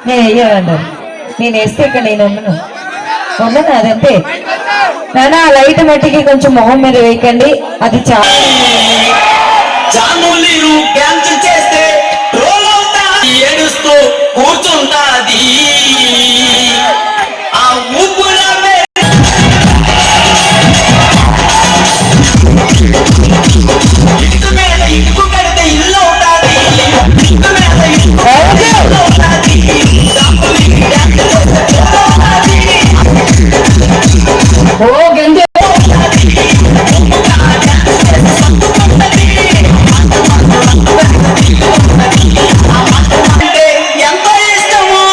నేను వెయ్యాలంటారు. నేను వేస్తే ఇక్కడ నేను ఉండను అదంతే. నాన్న ఆ లైట్ మట్టికి కొంచెం మొహం మీద వేయకండి, అది చాలా ఏడుస్తూ కూర్చుంటాది. ఆ ఊపుల ఇటుకు మీద ఇటుకు కడితే ఇల్లు అవుతాది. ఇటుకు మీద ఇటుకు ఇల్లు అవుతాది. ఓ గంజ ఎంత ఇష్టమో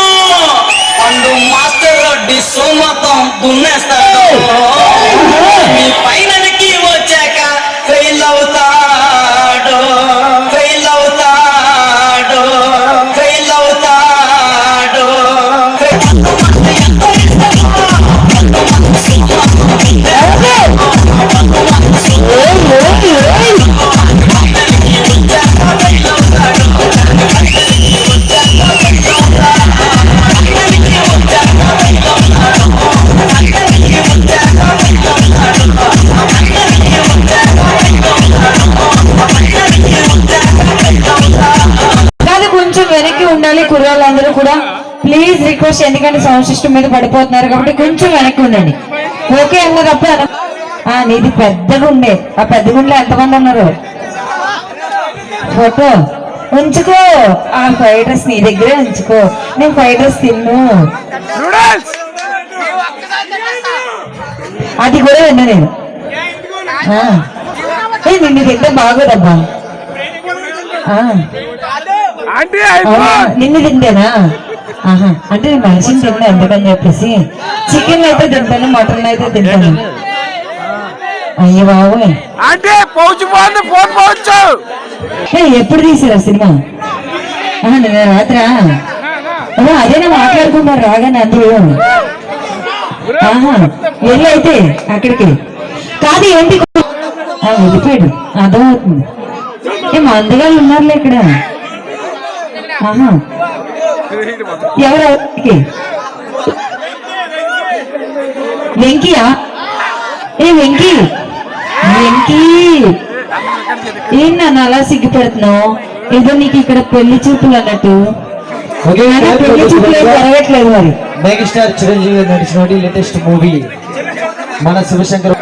పండు మాస్టర్ రెడ్డి సోమతం దున్నేస్తాడు. మీ పైనకి వచ్చాక ఫెయిల్ అవుతాడు, ఫెయిల్ అవుతాడు, ఫెయిల్ అవుతాడు. కొంచెం వెనక్కి ఉండాలి కుర్రాళ్ళందరూ కూడా. ప్లీజ్ రిక్వెస్ట్, ఎందుకంటే సౌండ్ సిస్టమ్ మీద పడిపోతున్నారు కాబట్టి కొంచెం వెనక్కి ఉండండి. ఓకే అన్నదప్పుడు నీది పెద్దగా ఉండే, ఆ పెద్ద గుండెలో ఎంతమంది ఉన్నారు? ఫోటో ఉంచుకో, ఆ ఫ్రైడ్ రైస్ నీ దగ్గరే ఉంచుకో. నేను ఫ్రైడ్ రైస్ తిన్ను, అది కూడా విన్నా నేను. నిన్ను తింటే బాగోదబ్బా. నిన్ను తింటేనా? అంటే నేను మనిషిని తిన్నా ఎందుకని చెప్పేసి. చికెన్ అయితే తింటాను, మటన్ అయితే తింటాను. అయ్యో బాబోయ్, ఎప్పుడు తీసారా సినిమా? నిన్న రాత్రా? అదేనా మాట్లాడుకున్నారు రాగానే అందరూ? వెళ్ళి అయితే అక్కడికి కాదు ఏంటి వెళ్ళిపోయాడు, అర్థమవుతుంది. మందుగాళ్ళు ఉన్నారులే ఇక్కడ. ఎవరికి వెంకీయా? వెంకీ, వెంకీ ఏం నన్ను అలా సిగ్గుపెడుతున్నావు? ఏదో నీకు ఇక్కడ పెళ్లి చూపులు అన్నట్టు. పెళ్లి చూపులు జరగట్లేదు మరి. మెగాస్టార్ చిరంజీవి నడిచిన లేటెస్ట్ మూవీ మన శివశంకర్